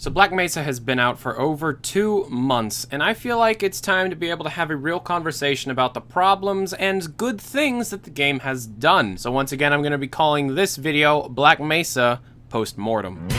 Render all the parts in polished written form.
So Black Mesa has been out for over 2 months, and I feel like it's time to be able to have a real conversation about the problems and good things that the game has done. So once again, I'm going to be calling this video Black Mesa Postmortem.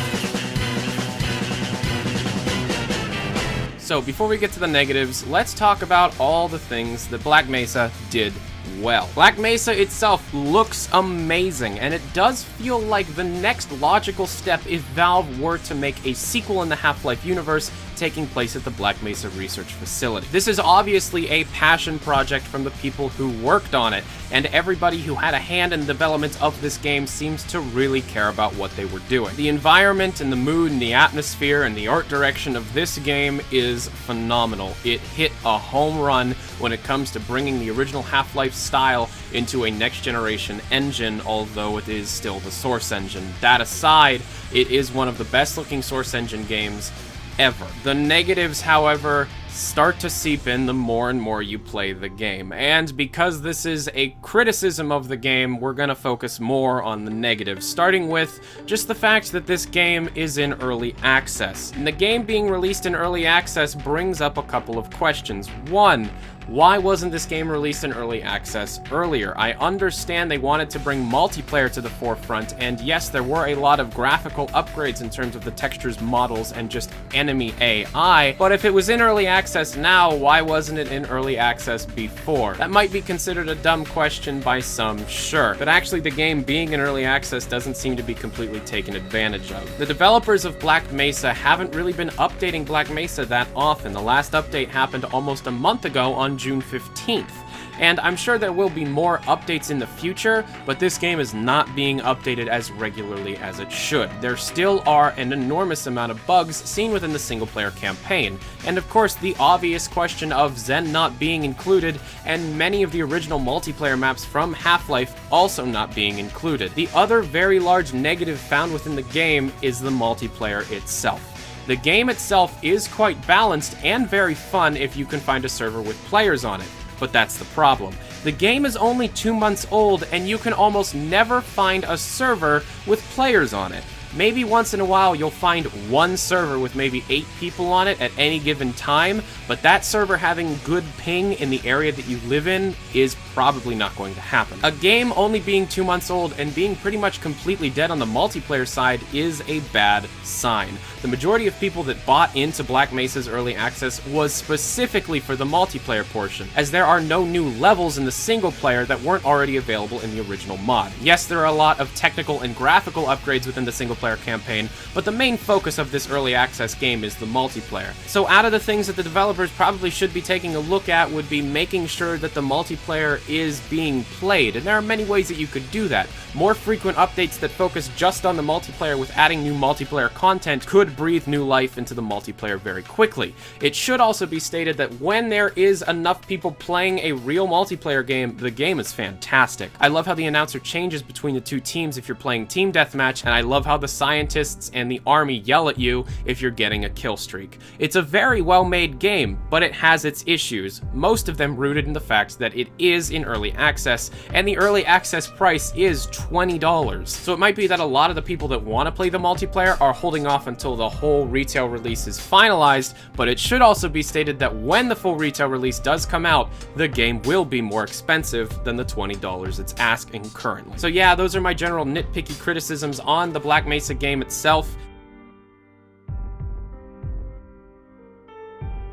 So before we get to the negatives, let's talk about all the things that Black Mesa did well. Black Mesa itself looks amazing, and it does feel like the next logical step if Valve were to make a sequel in the Half-Life universe taking place at the Black Mesa research facility. This is obviously a passion project from the people who worked on it, and everybody who had a hand in the development of this game seems to really care about what they were doing. The environment and the mood and the atmosphere and the art direction of this game is phenomenal. It hit a home run when it comes to bringing the original Half-Life style into a next-generation engine, although it is still the Source engine. That aside, it is one of the best-looking Source engine games ever. The negatives, however, start to seep in the more and more you play the game. And because this is a criticism of the game, we're gonna focus more on the negatives, starting with just the fact that this game is in early access. And the game being released in early access brings up a couple of questions. One, why wasn't this game released in early access earlier? I understand they wanted to bring multiplayer to the forefront, and yes, there were a lot of graphical upgrades in terms of the textures, models, and just enemy AI, but if it was in early access now, why wasn't it in early access before? That might be considered a dumb question by some, sure, but actually the game being in early access doesn't seem to be completely taken advantage of. The developers of Black Mesa haven't really been updating Black Mesa that often. The last update happened almost a month ago on June 15th. And I'm sure there will be more updates in the future, but this game is not being updated as regularly as it should. There still are an enormous amount of bugs seen within the single-player campaign, and of course the obvious question of Zen not being included, and many of the original multiplayer maps from Half-Life also not being included. The other very large negative found within the game is the multiplayer itself. The game itself is quite balanced and very fun if you can find a server with players on it, but that's the problem. The game is only 2 months old, and you can almost never find a server with players on it. Maybe once in a while you'll find one server with maybe 8 people on it at any given time, but that server having good ping in the area that you live in is probably not going to happen. A game only being 2 months old and being pretty much completely dead on the multiplayer side is a bad sign. The majority of people that bought into Black Mesa's early access was specifically for the multiplayer portion, as there are no new levels in the single player that weren't already available in the original mod. Yes, there are a lot of technical and graphical upgrades within the single player campaign, but the main focus of this early access game is the multiplayer. So out of the things that the developers probably should be taking a look at would be making sure that the multiplayer is being played, and there are many ways that you could do that. More frequent updates that focus just on the multiplayer with adding new multiplayer content could breathe new life into the multiplayer very quickly. It should also be stated that when there is enough people playing a real multiplayer game, the game is fantastic. I love how the announcer changes between the two teams if you're playing team deathmatch, and I love how the scientists and the army yell at you if you're getting a kill streak. It's a very well-made game, but it has its issues, most of them rooted in the fact that it is in early access, and the early access price is $20. So it might be that a lot of the people that want to play the multiplayer are holding off until the whole retail release is finalized, but it should also be stated that when the full retail release does come out, the game will be more expensive than the $20 it's asking currently. So yeah, those are my general nitpicky criticisms on the Black Mesa game itself.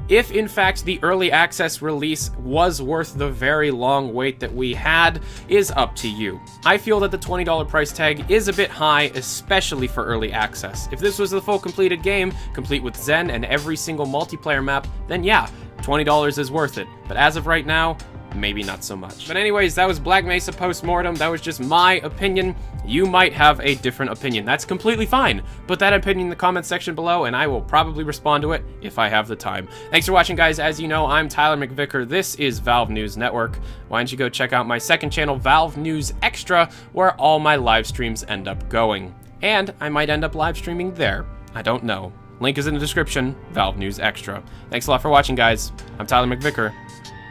If, in fact, the early access release was worth the very long wait that we had, is up to you. I feel that the $20 price tag is a bit high, especially for early access. If this was the full completed game, complete with Zen and every single multiplayer map, then yeah, $20 is worth it. But as of right now, maybe not so much. But anyways, that was Black Mesa Postmortem. That was just my opinion. You might have a different opinion. That's completely fine. Put that opinion in the comments section below, and I will probably respond to it if I have the time. Thanks for watching, guys. As you know, I'm Tyler McVicker. This is Valve News Network. Why don't you go check out my second channel, Valve News Extra, where all my live streams end up going. And I might end up live streaming there. I don't know. Link is in the description, Valve News Extra. Thanks a lot for watching, guys. I'm Tyler McVicker.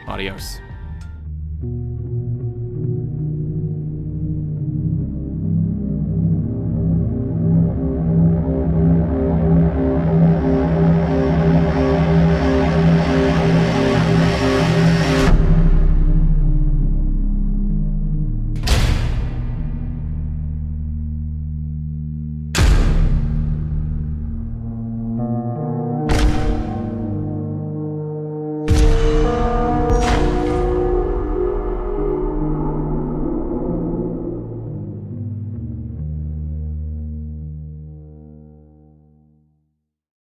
Adios.